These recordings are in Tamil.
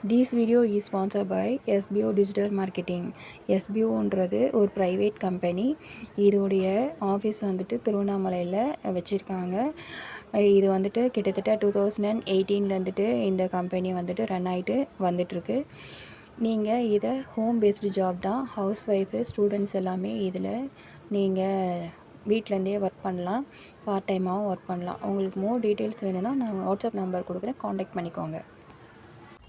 This video is sponsored by SBO Digital Marketing. SBOன்றது ஒரு ப்ரைவேட் கம்பெனி. இதோடைய ஆஃபீஸ் வந்துட்டு திருவண்ணாமலையில் வச்சுருக்காங்க. இது வந்துட்டு கிட்டத்தட்ட 2018 இந்த கம்பெனி வந்துட்டு ரன் ஆகிட்டு வந்துட்டுருக்கு. நீங்கள் இதை ஹோம் பேஸ்டு ஜாப் தான். ஹவுஸ் ஒய்ஃபு ஸ்டூடெண்ட்ஸ் எல்லாமே இதில் நீங்கள் வீட்டிலேருந்தே ஒர்க் பண்ணலாம். பார்ட் டைமாகவும் ஒர்க் பண்ணலாம். உங்களுக்கு மோர் டீட்டெயில்ஸ் வேணும்னா நான் வாட்ஸ்அப் நம்பர் கொடுக்குறேன், காண்டாக்ட் பண்ணிக்கோங்க.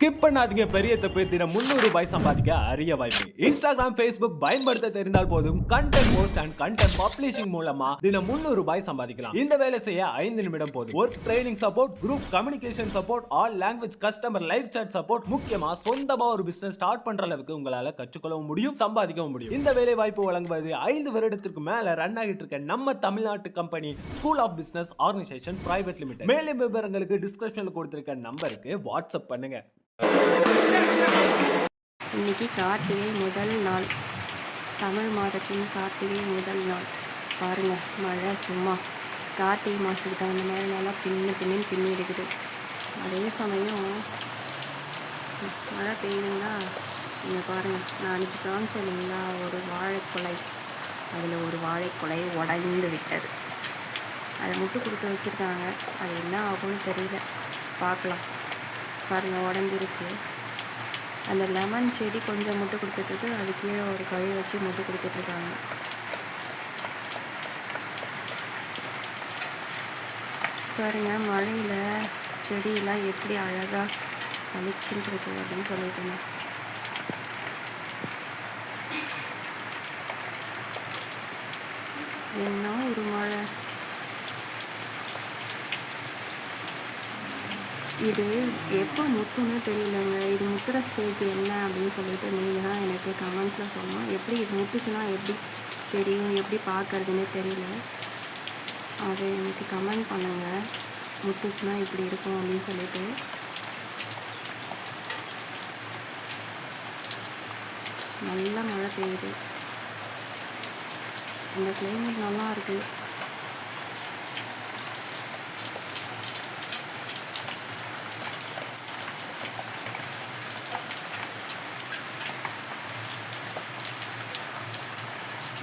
ஸ்கிப் பண்ணாதீங்க. பெரிய தப்பு. தினம் ₹300 சம்பாதிக்க அரிய வாய்ப்பு. இன்ஸ்டாகிராம், Facebook பயன்படுத்த தெரிந்தால் போதும். Content post and content publishing மூலமா தினம் ₹300 சம்பாதிக்கலாம். இந்த வேலை செய்ய 5 நிமிடம் போதும். Work training support, group communication support, all language customer live chat support, முக்கியமா சொந்தமா ஒரு பிசினஸ் ஸ்டார்ட் பண்ற அளவுக்கு உங்களால கற்றுக்கொள்ளவும் முடியும், சம்பாதிக்கவும் முடியும். இந்த வேலை வாய்ப்பு வழங்குவது 5 வருடத்திற்கு மேல ரன் ஆகிட்டு இருக்க நம்ம தமிழ்நாட்டு company school of business organisation private limited. மேலும் விவரங்களுக்கு டிஸ்கிரிப்ஷன்ல கொடுத்திருக்க நம்பருக்கு வாட்ஸ்அப் பண்ணுங்க. இன்னைக்கு கார்த்திகை முதல் நாள், தமிழ் மாதத்தின் கார்த்திகை முதல் நாள். பாருங்கள், மழை சும்மா கார்த்திகை மாதத்துக்கு தகுந்த மாதிரி நல்லா பின்னி எடுக்குது. அதே சமயம் மழை பெய்யுதுங்களா. நீங்கள் பாருங்கள், நான் அன்றைக்கி காமிச்சேன் இல்லைங்களா, ஒரு வாழைக்குலை, அதில் ஒரு வாழைக்குலை உடைந்து விட்டது. அதை முட்டு கொடுக்க வச்சுருக்காங்க. அது என்ன ஆகும்னு தெரியல, பார்க்கலாம். பாருங்கள், உடஞ்சிருச்சு. அந்த லெமன் செடி கொஞ்சம் முட்டு கொடுத்துட்டு அதுக்கே ஒரு கழி வச்சு முட்டு கொடுத்துட்ருக்காங்க. பாருங்கள், மழையில் செடியெல்லாம் எப்படி அழகாக அழிச்சுட்டு இருக்கு அப்படின்னு சொல்லிட்டுங்க. என்ன ஒரு மழை! இது எப்போ முட்டுன்னு தெரியலங்க. இது முட்டுற ஸ்டேஜ் என்ன அப்படின்னு சொல்லிட்டு நீங்கள் தான் எனக்கு கமெண்ட்ஸில் சொல்லணும். எப்படி இது முட்டுச்சுன்னா எப்படி தெரியும், எப்படி பார்க்கறதுன்னே தெரியல. அது எனக்கு கமெண்ட் பண்ணுங்கள். முட்டுச்சுன்னா இப்படி இருக்கும் அப்படின்னு சொல்லிட்டு. நல்ல மழை பெய்யுது. இந்த கிளைமேட் நல்லா இருக்குது.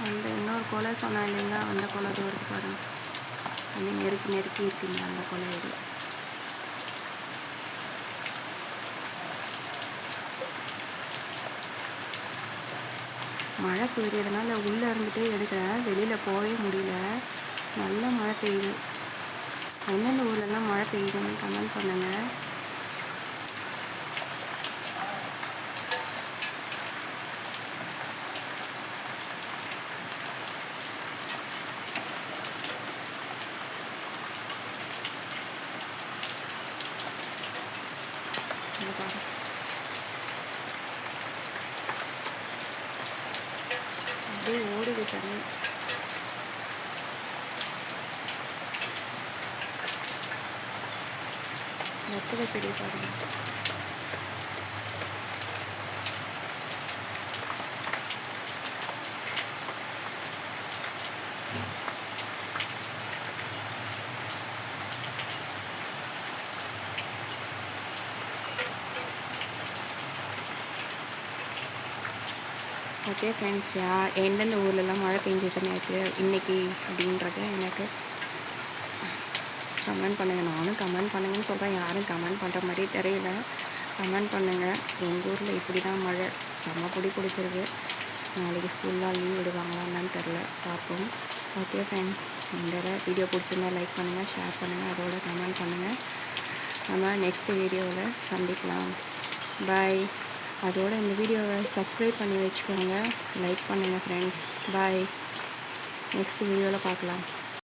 அந்த இன்னொரு கொலை சொன்னேன் இல்லைங்களா, அந்த கொலை தூரத்து பாருங்கள், தண்ணி நெருக்கி இருக்குங்க அந்த கொலை. இது மழை பெய்யறதுனால உள்ளே இருந்துகிட்டே எடுக்கிறேன், வெளியில் போகவே முடியல. நல்ல மழை பெய்யுது. எந்தெந்த ஊர்லெலாம் மழை பெய்யுதுன்னு கமெண்ட் பண்ணுங்கள். அப்படியே ஓடுது தண்ணி. வெத்தலை செடி பாருங்க. ஓகே ஃப்ரெண்ட்ஸ், எந்தெந்த ஊர்லெலாம் மழை பெஞ்சிட்டு இருக்குது இன்றைக்கி அப்படின்றத எனக்கு கமெண்ட் பண்ணுங்கள். நானும் கமெண்ட் பண்ணுங்கன்னு சொல்கிறேன், யாரும் கமெண்ட் பண்ணுற மாதிரி தெரியல. கமெண்ட் பண்ணுங்கள். எங்கள் ஊரில் இப்படி தான் மழை செம்ம பிடிச்சிருக்கு. நாளைக்கு ஸ்கூல்லாம் லீவ் விடுவாங்களான்னு தெரில, பார்ப்போம். ஓகே ஃப்ரெண்ட்ஸ், இந்த வீடியோ பிடிச்சிருந்தா லைக் பண்ணுங்கள், ஷேர் பண்ணுங்கள், அதோட கமெண்ட் பண்ணுங்கள். நம்ம நெக்ஸ்ட் வீடியோவில் சந்திக்கலாம். பாய். அதோட இந்த வீடியோவை சப்ஸ்கிரைப் பண்ணி வச்சுக்கோங்க, லைக் பண்ணுங்கள் ஃப்ரெண்ட்ஸ். பாய். நெக்ஸ்ட் வீடியோவில் பார்க்கலாம்.